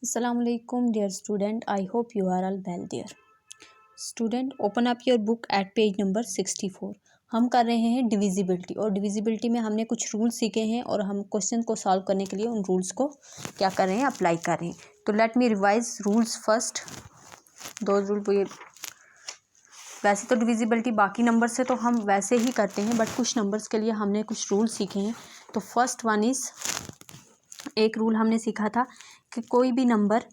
Assalamualaikum dear student, I hope you are all well there. Student, open up your book at page number 64. हम कर रहे हैं divisibility और divisibility में हमने कुछ रूल्स सीखे हैं और हम क्वेश्चन को सॉल्व करने के लिए उन रूल्स को क्या कर रहे हैं, अप्लाई कर रहे हैं. तो let me revise rules first. दो रूल वैसे तो डिविजिबिलिटी बाकी नंबर से तो हम वैसे ही करते हैं, बट कुछ नंबर्स के लिए हमने कुछ रूल सीखे हैं. तो फर्स्ट वन इज़, एक रूल हमने सीखा था कि कोई भी नंबर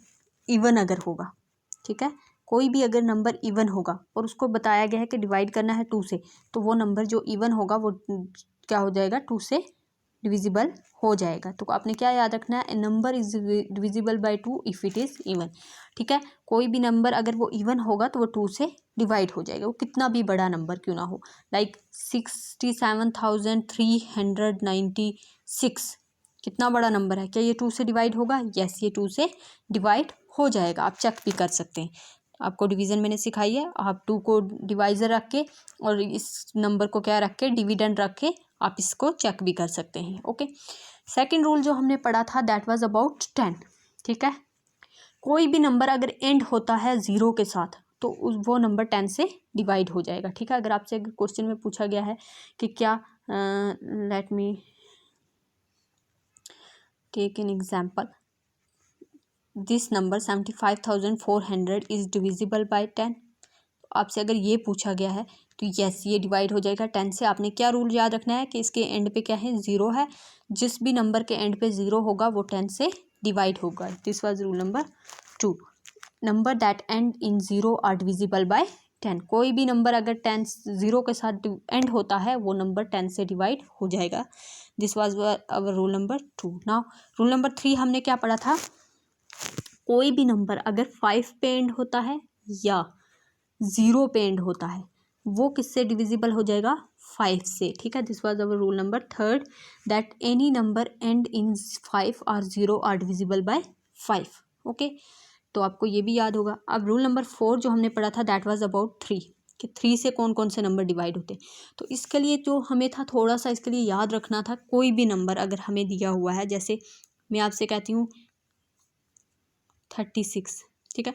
इवन अगर होगा, ठीक है, कोई भी अगर नंबर इवन होगा और उसको बताया गया है कि डिवाइड करना है 2 से, तो वो नंबर जो इवन होगा वो क्या हो जाएगा, 2 से डिविजिबल हो जाएगा. तो आपने क्या याद रखना है, a number is divisible by 2 if it is even. ठीक है, कोई भी नंबर अगर वो इवन होगा तो वो 2 से डिवाइड हो जाएगा, वो कितना भी बड़ा नंबर क्यों ना हो. लाइक 67,396 कितना बड़ा नंबर है, क्या ये 2 से डिवाइड होगा? यस, ये 2 से डिवाइड हो जाएगा. आप चेक भी कर सकते हैं. आपको डिवीज़न मैंने सिखाई है, आप 2 को डिवाइज़र रख के और इस नंबर को क्या रख के, डिविडेंड रख के आप इसको चेक भी कर सकते हैं. ओके, सेकंड रूल जो हमने पढ़ा था दैट वाज अबाउट 10. ठीक है, कोई भी नंबर अगर एंड होता है 0 के साथ तो वो नंबर 10 से डिवाइड हो जाएगा. ठीक है, अगर आपसे क्वेश्चन में पूछा गया है कि क्या, let me take an example, this number 75,400 is divisible by 10. आपसे अगर ये पूछा गया है तो यस, ये डिवाइड हो जाएगा 10 से. आपने क्या रूल याद रखना है कि इसके एंड पे क्या है, 0 है. जिस भी नंबर के एंड पे 0 होगा वो 10 से डिवाइड होगा. This was rule number 2. Number that end in 0 are divisible by 10. कोई भी नंबर अगर 0 के साथ एंड होता है वो नंबर 10 से डिवाइड हो जाएगा. This was our rule number 2. Now rule number 3 हमने क्या पढ़ा था, कोई भी नंबर अगर 5 पे एंड होता है या 0 पे एंड होता है वो किससे डिविजिबल हो जाएगा, 5 से. ठीक है, this was our rule number 3 that any number and in 5 और 0 आर डिविजिबल बाय 5. ओके, तो आपको ये भी याद होगा. अब रूल नंबर 4 जो हमने पढ़ा था दैट वाज अबाउट 3, कि 3 से कौन कौन से नंबर डिवाइड होते हैं. तो इसके लिए जो हमें था थोड़ा सा इसके लिए याद रखना था, कोई भी नंबर अगर हमें दिया हुआ है, जैसे मैं आपसे कहती हूँ 36, ठीक है,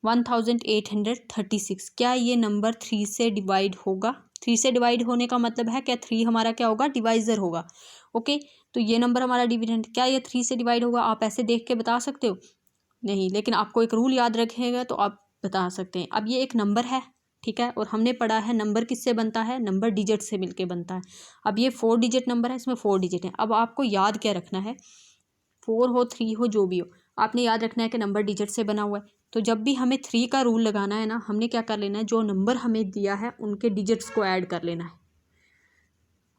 1836, क्या ये नंबर 3 से डिवाइड होगा? 3 से डिवाइड होने का मतलब है क्या, 3 हमारा क्या होगा, डिवाइज़र होगा. ओके, तो ये नंबर हमारा डिविडेंड, क्या ये 3 से डिवाइड होगा? आप ऐसे देख के बता सकते हो? नहीं, लेकिन आपको एक रूल याद रखेगा तो आप बता सकते हैं. अब ये एक नंबर है, ठीक है, और हमने पढ़ा है नंबर किससे बनता है, नंबर डिजिट से मिलके बनता है. अब ये 4 डिजिट नंबर है, इसमें 4 डिजिट है. अब आपको याद क्या रखना है, 4 हो 3 हो जो भी हो, आपने याद रखना है कि नंबर डिजिट से बना हुआ है. तो जब भी हमें 3 का रूल लगाना है ना, हमने क्या कर लेना है, जो नंबर हमें दिया है उनके डिजिट्स को ऐड कर लेना है.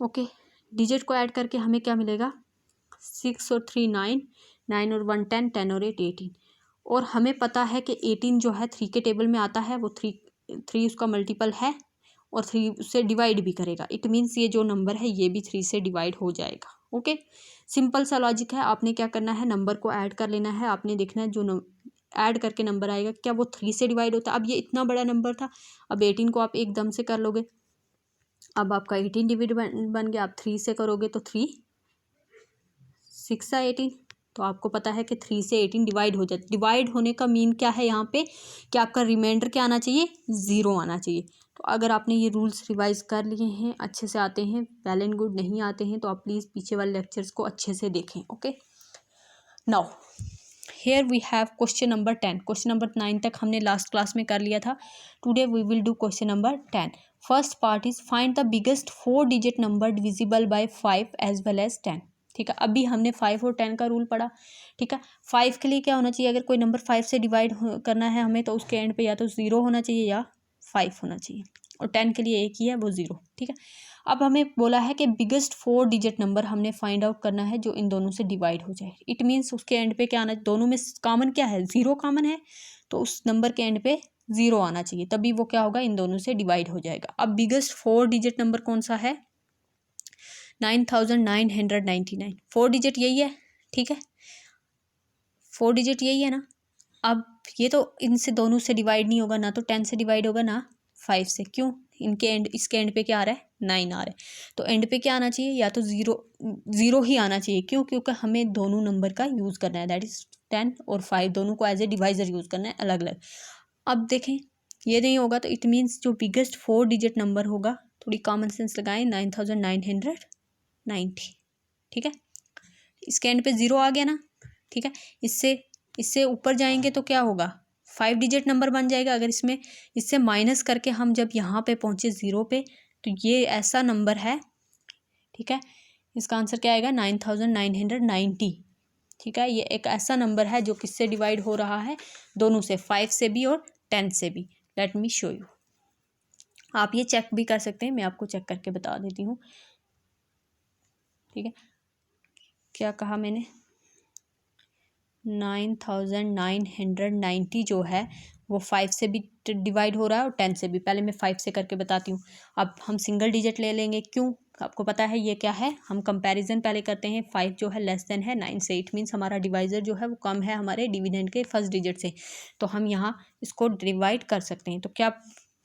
ओके, डिजिट को ऐड करके हमें क्या मिलेगा, 6 और 3 9, 9 और 1 10, 10 और 8 18. और हमें पता है कि 18 जो है 3 के टेबल में आता है, वो 3 उसका मल्टीपल है और 3 उससे डिवाइड भी करेगा. इट मीन्स ये जो नंबर है ये भी 3 से डिवाइड हो जाएगा. ओके, सिंपल सा लॉजिक है. आपने क्या करना है, नंबर को ऐड कर लेना है. आपने देखना है जो ऐड करके नंबर आएगा क्या वो 3 से डिवाइड होता है. अब ये इतना बड़ा नंबर था, अब 18 को आप एकदम से कर लोगे, अब आपका 18 डिविड बन गया. आप 3 से करोगे तो 3 6 18, तो आपको पता है कि 3 से 18 डिवाइड हो जाता. डिवाइड होने का मीन क्या है यहाँ पे, कि आपका रिमाइंडर क्या आना चाहिए, 0 आना चाहिए. तो अगर आपने ये रूल्स रिवाइज कर लिए हैं, अच्छे से आते हैं, वेल एंड गुड. नहीं आते हैं तो आप प्लीज़ पीछे वाले लेक्चर्स को अच्छे से देखें. Okay, now here we have question number 10. Question number 9 तक हमने लास्ट क्लास में कर लिया था. Today we will do question number 10. First part is find the biggest 4 digit number divisible by 5 as well as 10. ठीक है, अभी हमने 5 और 10 का रूल पढ़ा. ठीक है, 5 के लिए क्या होना चाहिए, अगर कोई नंबर 5 से डिवाइड करना है हमें तो उसके एंड पे या तो 0 होना चाहिए या 5 होना चाहिए. और 10 के लिए एक ही है, वो 0. ठीक है, अब हमें बोला है कि बिगेस्ट 4 डिजिट नंबर हमने फाइंड आउट करना है जो इन दोनों से डिवाइड हो जाए. इट मीन्स उसके एंड पे क्या आना, दोनों में कॉमन क्या है, 0 कॉमन है, तो उस नंबर के एंड पे 0 आना चाहिए, तभी वो क्या होगा, इन दोनों से डिवाइड हो जाएगा. अब बिगेस्ट 4 डिजिट नंबर कौन सा है, 9,999. 4 डिजिट यही है. ठीक है, 4 डिजिट यही है ना. अब ये तो इनसे दोनों से डिवाइड नहीं होगा, ना तो 10 से डिवाइड होगा ना 5 से. क्यों, इनके एंड, इसके एंड पे क्या आ रहा है, 9 आ रहा है. तो एंड पे क्या आना चाहिए, या तो 0 ही आना चाहिए. क्यों, क्योंकि हमें दोनों नंबर का यूज़ करना है, दैट इज़ 10 और 5 दोनों को एज ए डिवाइज़र यूज़ करना है अलग अलग। अब देखें ये नहीं होगा तो इट मीन्स जो बिगेस्ट 4 डिजिट नंबर होगा, थोड़ी कॉमन सेंस लगाएं, 9990, ठीक है। इसके एंड पे 0 आ गया ना, ठीक है। इससे ऊपर जाएंगे तो क्या होगा, 5 डिजिट नंबर बन जाएगा। अगर इससे माइनस करके हम जब यहाँ पे पहुँचे 0 पे, तो ये ऐसा नंबर है, ठीक है। इसका आंसर क्या आएगा, 9990, ठीक है। ये एक ऐसा नंबर है जो किससे डिवाइड हो रहा है, दोनों से, 5 से भी और 10 से भी। Late me show you. आप ये चेक भी कर सकते हैं, मैं आपको चेक करके बता देती हूँ, ठीक है। क्या कहा मैंने, 9990 जो है वो 5 से भी डिवाइड हो रहा है और 10 से भी। पहले मैं 5 से करके बताती हूँ। अब हम सिंगल डिजिट ले लेंगे, क्यों, आपको पता है ये क्या है, हम कंपैरिजन पहले करते हैं। 5 जो है लेस देन है 9 से, इट मीन्स हमारा डिवाइज़र जो है वो कम है हमारे डिविडेंड के फर्स्ट डिजिट से, तो हम यहाँ इसको डिवाइड कर सकते हैं। तो क्या,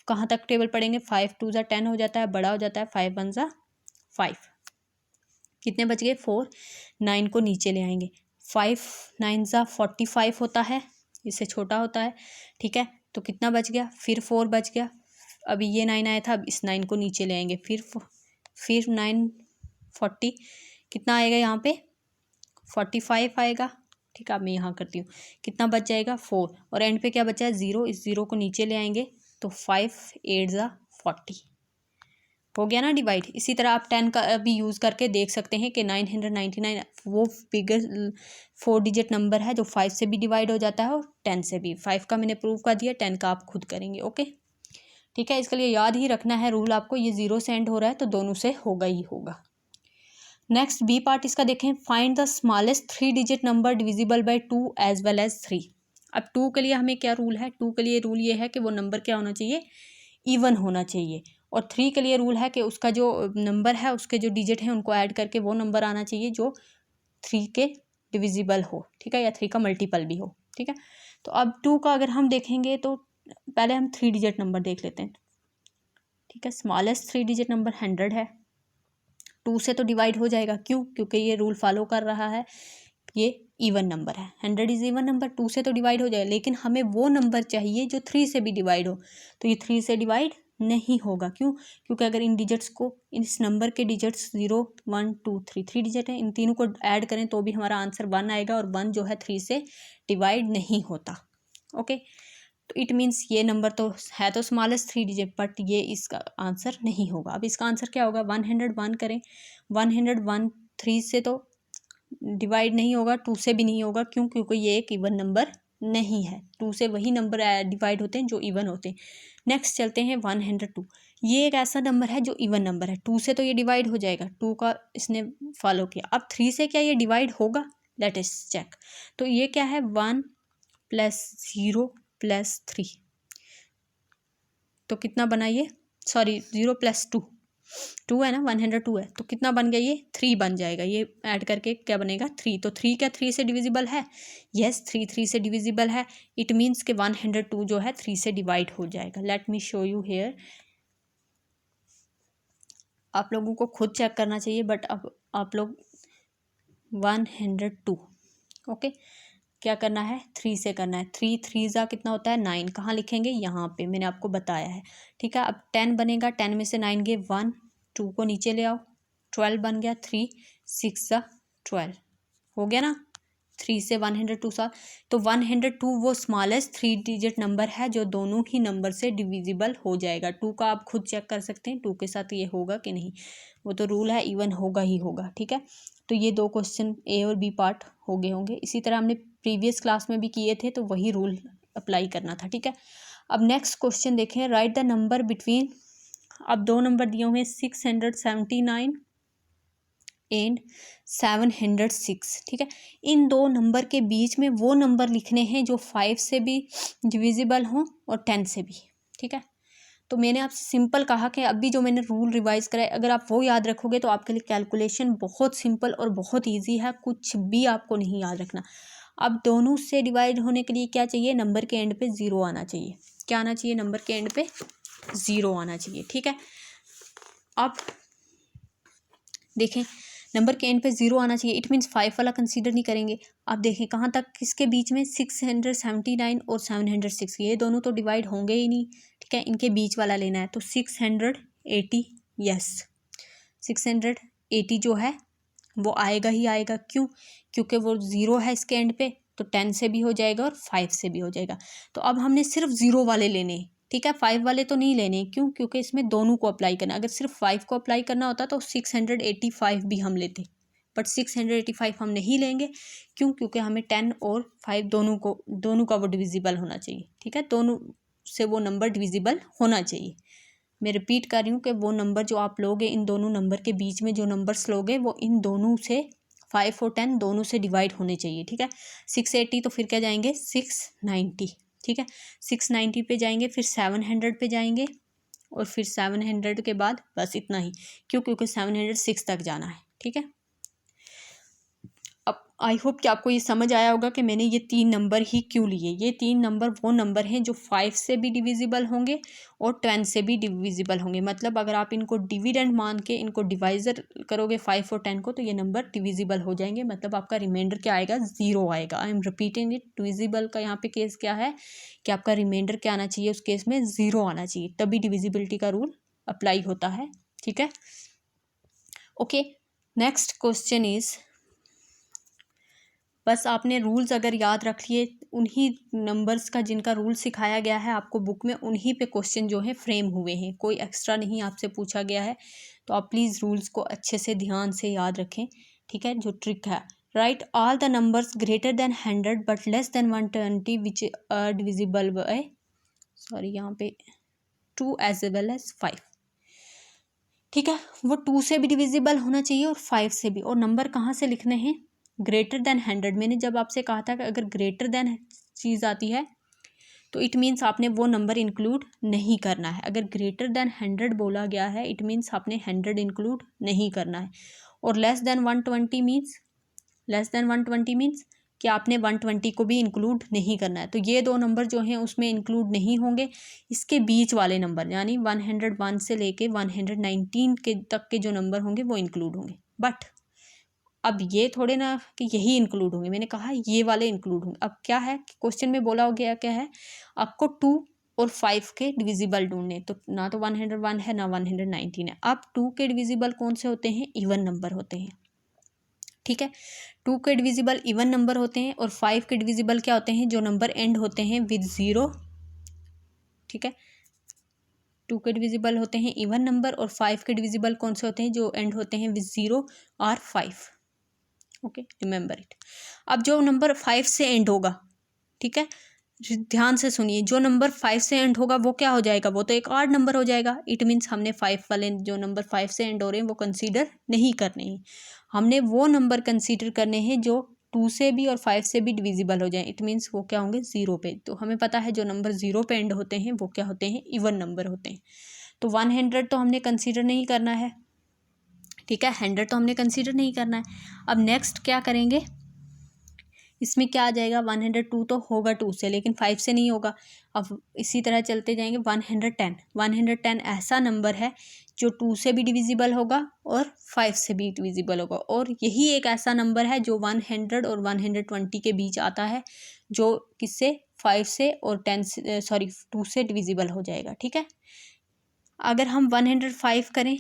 कहाँ तक टेबल पढ़ेंगे, 5 2 ज़ा 10 हो जाता है, बड़ा हो जाता है, 5 1 ज़ा 5, कितने बच गए 4, 9 को नीचे ले आएंगे, 5 9 ज़ा 45 होता है, इससे छोटा होता है, ठीक है। तो कितना बच गया, फिर 4 बच गया, अभी ये 9 आया था, अब इस 9 को नीचे ले आएंगे, फिर 9 40, कितना आएगा यहाँ पे 45 आएगा, ठीक है। अब मैं यहाँ करती हूँ, कितना बच जाएगा 4, और एंड पे क्या बचा है 0, इस 0 को नीचे ले आएंगे, तो 5 8 ज़ा 40 हो गया ना डिवाइड। इसी तरह आप 10 का भी यूज़ करके देख सकते हैं कि 999 वो बिगर 4 डिजिट नंबर है जो 5 से भी डिवाइड हो जाता है और 10 से भी। 5 का मैंने प्रूव कर दिया, 10 का आप खुद करेंगे, ओके, ठीक है। इसके लिए याद ही रखना है रूल आपको, ये 0 से एंड हो रहा है तो दोनों से होगा ही होगा। नेक्स्ट बी पार्ट इसका देखें, find the smallest 3 digit number divisible by 2 as well as 3। अब 2 के लिए हमें क्या रूल है, 2 के लिए रूल ये है कि वो नंबर क्या होना चाहिए, इवन होना चाहिए। और 3 के लिए रूल है कि उसका जो नंबर है उसके जो डिजिट हैं उनको ऐड करके वो नंबर आना चाहिए जो 3 के डिविजिबल हो, ठीक है, या 3 का मल्टीपल भी हो, ठीक है। तो अब 2 का अगर हम देखेंगे तो पहले हम 3 डिजिट नंबर देख लेते हैं, ठीक है। स्मॉलेस्ट 3 डिजिट नंबर 100 है, 2 से तो डिवाइड हो जाएगा, क्यों, क्योंकि ये रूल फॉलो कर रहा है, ये इवन नंबर है, 100 इज़ इवन नंबर, 2 से तो डिवाइड हो जाएगा। लेकिन हमें वो नंबर चाहिए जो 3 से भी डिवाइड हो, तो ये 3 से डिवाइड नहीं होगा, क्यों, क्योंकि अगर इन डिजिट्स को, इस नंबर के डिजिट्स 0 1 2 3 3 डिजिट हैं, इन तीनों को ऐड करें तो भी हमारा आंसर 1 आएगा, और 1 जो है 3 से डिवाइड नहीं होता, ओके। तो इट मीन्स ये नंबर तो है तो स्मॉलेस्ट 3 डिजिट, बट ये इसका आंसर नहीं होगा। अब इसका आंसर क्या होगा, 101 करें, 101 3 से तो डिवाइड नहीं होगा, 2 से भी नहीं होगा, क्यों, क्योंकि ये एक इवन नंबर नहीं है। 2 से वही नंबर डिवाइड होते हैं जो इवन होते हैं। नेक्स्ट चलते हैं 102, ये एक ऐसा नंबर है जो इवन नंबर है, 2 से तो ये डिवाइड हो जाएगा, 2 का इसने फॉलो किया। अब 3 से क्या ये डिवाइड होगा, लेट अस चेक। तो ये क्या है, 1 + 0 + 3, तो कितना बना ये, सॉरी 0 + 2, 2 है ना, 102 है, तो कितना बन गया ये 3 बन जाएगा, ये ऐड करके क्या बनेगा 3। तो 3 क्या 3 से डिविजिबल है, यस 3 3 से डिविजिबल है, इट मीन्स के 102 जो है 3 से डिवाइड हो जाएगा। Let me show you here, आप लोगों को खुद चेक करना चाहिए, बट अब आप लोग 102, ओके, क्या करना है 3 से करना है, 3 3 ज़ा कितना होता है 9, कहाँ लिखेंगे, यहाँ पे मैंने आपको बताया है, ठीक है। अब 10 बनेगा, 10 में से 9 गए 1, 2 को नीचे ले आओ, 12 बन गया, 3 6 ज़ा 12 हो गया ना, 3 से 102 सा, तो 102 वो स्मॉलेस्ट 3 डिजिट नंबर है जो दोनों ही नंबर से डिविजिबल हो जाएगा। 2 का आप खुद चेक कर सकते हैं 2 के साथ ये होगा कि नहीं, वो तो रूल है इवन होगा ही होगा, ठीक है। तो ये 2 क्वेश्चन ए और बी पार्ट हो गए होंगे। इसी तरह हमने प्रीवियस क्लास में भी किए थे, तो वही रूल अप्लाई करना था, ठीक है। अब नेक्स्ट क्वेश्चन देखें, राइट द नंबर बिटवीन, अब 2 नंबर दिए हुए हैं 679 एंड 706, ठीक है। इन 2 नंबर के बीच में वो नंबर लिखने हैं जो 5 से भी डिविजिबल हों और 10 से भी, ठीक है। तो मैंने आपसे सिंपल कहा कि अभी जो मैंने रूल रिवाइज कराए, अगर आप वो याद रखोगे तो आपके लिए कैलकुलेशन बहुत सिंपल और बहुत इजी है, कुछ भी आपको नहीं याद रखना। अब दोनों से डिवाइड होने के लिए क्या चाहिए, नंबर के एंड पे 0 आना चाहिए, क्या आना चाहिए, नंबर के एंड पे 0 आना चाहिए, ठीक है। अब देखें नंबर के एंड पे 0 आना चाहिए, इट मीन्स 5 वाला कंसीडर नहीं करेंगे। आप देखें कहाँ तक, किसके बीच में, 679 और 706, ये दोनों तो डिवाइड होंगे ही नहीं, ठीक है, इनके बीच वाला लेना है। तो 680, यस 680 जो है वो आएगा ही आएगा। क्यों? क्योंकि वो 0 है इसके एंड पे, तो 10 से भी हो जाएगा और 5 से भी हो जाएगा। तो अब हमने सिर्फ 0 वाले लेने हैं, ठीक है, 5 वाले तो नहीं लेने। क्यों? क्योंकि इसमें दोनों को अप्लाई करना, अगर सिर्फ 5 को अप्लाई करना होता तो 685 भी हम लेते, बट 685 हम नहीं लेंगे। क्यों? क्योंकि हमें 10 और 5 दोनों का वो डिविजिबल होना चाहिए, ठीक है, दोनों से वो नंबर डिविजिबल होना चाहिए। मैं रिपीट कर रही हूँ कि वो नंबर जो आप लोगे, इन दोनों नंबर के बीच में जो नंबर्स लोगे वो इन दोनों से 5 और 10 दोनों से डिवाइड होने चाहिए, ठीक है। 680 तो फिर क्या जाएंगे 690, ठीक है, 690 पे जाएंगे, फिर 700 पे जाएंगे, और फिर 700 के बाद बस इतना ही। क्यों? क्योंकि 706 तक जाना है, ठीक है। अब आई होप कि आपको ये समझ आया होगा कि मैंने ये 3 नंबर ही क्यों लिए। ये 3 नंबर वो नंबर हैं जो 5 से भी डिविजिबल होंगे और 10 से भी डिविजिबल होंगे। मतलब अगर आप इनको डिविडेंड मान के इनको डिवाइज़र करोगे 5 और 10 को, तो ये नंबर डिविजिबल हो जाएंगे। मतलब आपका रिमाइंडर क्या आएगा, 0 आएगा। I am repeating it, divisible का यहाँ पे केस क्या है कि आपका रिमाइंडर क्या आना चाहिए, उस केस में 0 आना चाहिए, तभी डिविजिबिलिटी का रूल अप्लाई होता है, ठीक है। ओके, नेक्स्ट क्वेश्चन इज, बस आपने रूल्स अगर याद रख लिए, उन्हीं नंबर्स का जिनका रूल सिखाया गया है आपको बुक में, उन्हीं पे क्वेश्चन जो है फ्रेम हुए हैं, कोई एक्स्ट्रा नहीं आपसे पूछा गया है। तो आप प्लीज़ रूल्स को अच्छे से ध्यान से याद रखें, ठीक है। जो ट्रिक है, write all the numbers greater than 100 but less than 120 which are divisible by, sorry यहाँ पे 2 एज वेल एज 5, ठीक है। वो 2 से भी डिविजिबल होना चाहिए और 5 से भी। और नंबर कहाँ से लिखने हैं, ग्रेटर देन 100। मैंने जब आपसे कहा था कि अगर ग्रेटर देन चीज़ आती है तो इट मीन्स आपने वो नंबर इंक्लूड नहीं करना है। अगर ग्रेटर देन 100 बोला गया है, इट मीन्स आपने 100 इंक्लूड नहीं करना है। और less than 120 means, less than 120 means कि आपने 120 को भी इंक्लूड नहीं करना है। तो ये 2 नंबर जो हैं उसमें इंक्लूड नहीं होंगे। इसके बीच वाले नंबर यानी 101 से लेके 119 के तक के जो नंबर होंगे वो इंक्लूड होंगे। बट अब ये थोड़े ना कि यही इंक्लूड होंगे, मैंने कहा ये वाले इंक्लूड होंगे। अब क्या है, क्वेश्चन में बोला हो गया क्या है, आपको 2 और 5 के डिविजिबल ढूंढने। तो ना तो 101 है ना 119 है। अब 2 के डिविजिबल कौन से होते हैं, इवन नंबर होते हैं, ठीक है। 2 के डिविजिबल इवन नंबर होते हैं और 5 के डिविजिबल क्या होते हैं, जो नंबर एंड होते हैं विद 0, ठीक है। 2 के डिविजिबल होते हैं इवन नंबर और 5 के डिविजिबल कौन से होते हैं, जो एंड होते हैं विद 0 और 5। Okay, remember it. अब जो नंबर 5 से एंड होगा, ठीक है, ध्यान से सुनिए, जो नंबर 5 से एंड होगा वो क्या हो जाएगा, वो तो एक ऑड नंबर हो जाएगा। इट मीन्स हमने 5 वाले जो नंबर 5 से एंड हो रहे हैं वो कंसीडर नहीं करने हैं। हमने वो नंबर कंसीडर करने हैं जो 2 से भी और 5 से भी डिविजिबल हो जाए। इट मीन्स वो क्या होंगे, 0 पे। तो हमें पता है जो नंबर 0 पे एंड होते हैं वो क्या होते हैं, इवन नंबर होते हैं। तो 100 तो हमने कंसीडर नहीं करना है, ठीक है, 100 तो हमने कंसीडर नहीं करना है। अब नेक्स्ट क्या करेंगे, इसमें क्या आ जाएगा, 102 तो होगा 2 से, लेकिन 5 से नहीं होगा। अब इसी तरह चलते जाएंगे। 110 ऐसा नंबर है जो 2 से भी डिविजिबल होगा और 5 से भी डिविजिबल होगा। और यही एक ऐसा नंबर है जो 100 और 120 के बीच आता है, जो किससे, 5 से और 2 से डिविजिबल हो जाएगा, ठीक है। अगर हम 105 करें,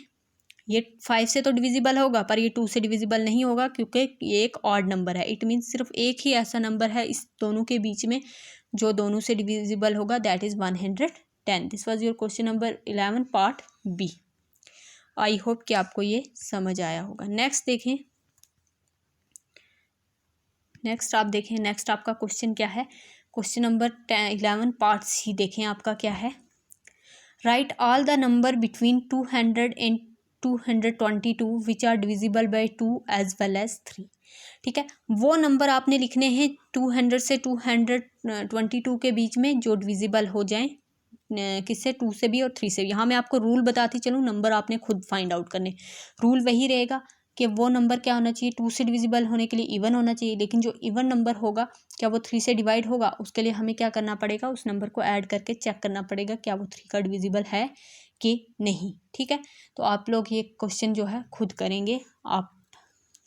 ये 5 से तो डिविजिबल होगा पर ये 2 से डिविजिबल नहीं होगा, क्योंकि ये एक ऑड नंबर है। इट मीन्स सिर्फ एक ही ऐसा नंबर है इस दोनों के बीच में जो दोनों से डिविजिबल होगा, that is 110। This was your question number 11 part B. I hope कि आपको ये समझ आया होगा। नेक्स्ट देखें, नेक्स्ट आप देखें, नेक्स्ट आपका क्वेश्चन क्या है, क्वेश्चन नंबर 11 पार्ट सी देखें आपका क्या है। Write all the number between 200 and 222 which are divisible by 2 as well as 3, ठीक है। वो नंबर आपने लिखने हैं 200 से 222 के बीच में जो डिविजिबल हो जाएं, किससे, 2 से भी और 3 से भी। यहाँ मैं आपको रूल बताती चलूँ, नंबर आपने खुद फाइंड आउट करने। रूल वही रहेगा कि वो नंबर क्या होना चाहिए, 2 से डिविजिबल होने के लिए इवन होना चाहिए। लेकिन जो इवन नंबर होगा क्या वो 3 से डिवाइड होगा, उसके लिए हमें क्या करना पड़ेगा, उस नंबर को ऐड करके चेक करना पड़ेगा क्या वो 3 का डिविजिबल है कि नहीं, ठीक है। तो आप लोग ये क्वेश्चन जो है खुद करेंगे, आप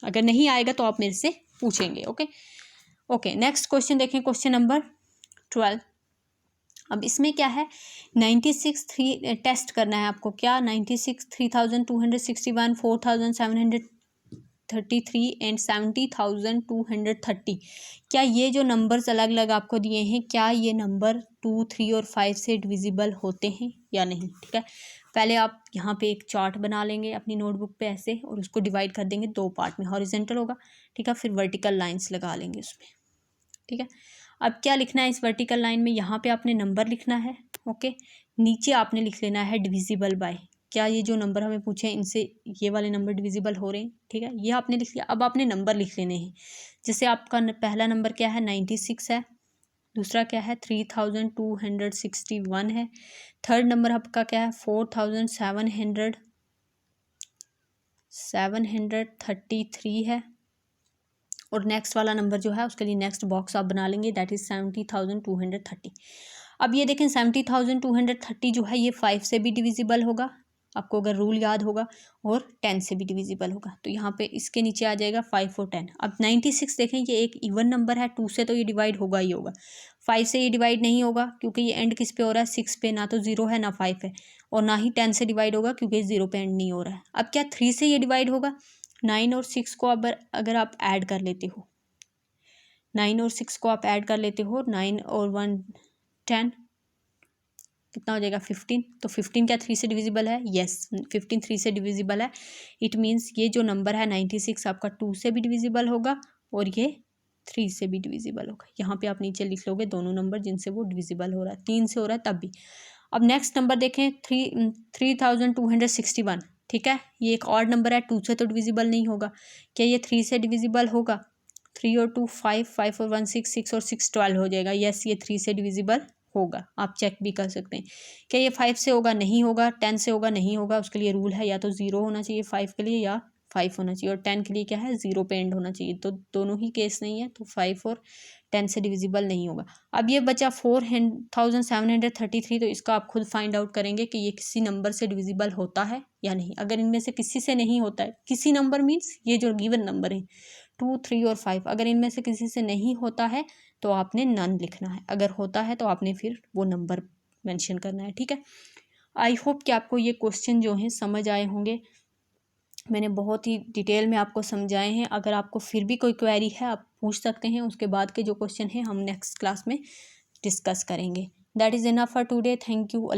अगर नहीं आएगा तो आप मेरे से पूछेंगे। ओके, नेक्स्ट क्वेश्चन देखें, क्वेश्चन नंबर 12। अब इसमें क्या है, 96 3 टेस्ट करना है आपको। क्या 96 3261 4733 एंड 70230। क्या ये जो नंबर्स अलग अलग आपको दिए हैं, क्या ये नंबर 2, 3 और 5 से डिविजिबल होते हैं या नहीं। ठीक है, पहले आप यहाँ पे एक चार्ट बना लेंगे अपनी नोटबुक पे ऐसे, और उसको डिवाइड कर देंगे 2 पार्ट में, हॉरिजेंटल होगा। ठीक है, फिर वर्टिकल लाइंस लगा लेंगे उसमें। ठीक है, अब क्या लिखना है इस वर्टिकल लाइन में, यहाँ पे आपने नंबर लिखना है। ओके, नीचे आपने लिख लेना है डिविजिबल बाय। क्या ये जो नंबर हमें पूछे हैं इनसे ये वाले नंबर डिविजिबल हो रहे हैं। ठीक है, ये आपने लिख लिया। अब आपने नंबर लिख लेने हैं। जैसे आपका पहला नंबर क्या है, 96 है। दूसरा क्या है, 3261 है। थर्ड नंबर आपका क्या है, 4733 है। और नेक्स्ट वाला नंबर जो है उसके लिए नेक्स्ट बॉक्स आप बना लेंगे, दैट इज़ 70,230। अब ये देखें 70,230 जो है ये 5 से भी डिविजिबल होगा, आपको अगर रूल याद होगा, और 10 से भी डिविजिबल होगा। तो यहाँ पे इसके नीचे आ जाएगा 5 और 10। अब 96 देखें, ये एक इवन नंबर है, 2 से तो ये डिवाइड होगा ही होगा, 5 से ये डिवाइड नहीं होगा क्योंकि ये एंड किस पे हो रहा है, 6 पे। ना तो 0 है ना 5 है, और ना ही 10 से डिवाइड होगा क्योंकि 0 पे एंड नहीं हो रहा है। अब क्या 3 से ये डिवाइड होगा, 9 और 6 को अगर आप ऐड कर लेते हो, 9 और 6 को आप ऐड कर लेते हो, 9 और 1 10, कितना हो जाएगा 15। तो 15 क्या 3 से डिविजिबल है, यस 15 3 से डिविजिबल है। इट मीन्स ये जो नंबर है 96 आपका 2 से भी डिविजिबल होगा और ये 3 से भी डिविजिबल होगा। यहाँ पे आप नीचे लिख लोगे दोनों नंबर जिनसे वो डिविजिबल हो रहा है, 3 से हो रहा है तब भी। अब नेक्स्ट नंबर देखें 3261। ठीक है, ये एक ऑड नंबर है, 2 से तो डिविजिबल नहीं होगा। क्या ये 3 से डिविजिबल होगा, 3 और 2 5, 5 और 1 6, 6 और 6 12 हो जाएगा। यस, ये 3 से डिविजिबल होगा, आप चेक भी कर सकते हैं। क्या ये 5 से होगा, नहीं होगा। 10 से होगा, नहीं होगा। उसके लिए रूल है या तो 0 होना चाहिए 5 के लिए, या 5 होना चाहिए। और 10 के लिए क्या है, 0 पे एंड होना चाहिए। तो दोनों ही केस नहीं है, तो 5 और 10 से डिविजिबल नहीं होगा। अब ये बचा 4733, तो इसका आप खुद फाइंड आउट करेंगे कि ये किसी नंबर से डिविजिबल होता है या नहीं। अगर इनमें से किसी से नहीं होता है, किसी नंबर मीन्स ये जो गिवन नंबर है 2, 3 और 5, अगर इनमें से किसी से नहीं होता है तो आपने नन लिखना है। अगर होता है तो आपने फिर वो नंबर मेंशन करना है। ठीक है, आई होप कि आपको ये क्वेश्चन जो हैं समझ आए होंगे। मैंने बहुत ही डिटेल में आपको समझाए हैं। अगर आपको फिर भी कोई क्वेरी है आप पूछ सकते हैं, उसके बाद के जो क्वेश्चन हैं हम नेक्स्ट क्लास में डिस्कस करेंगे। That is enough for today. Thank you.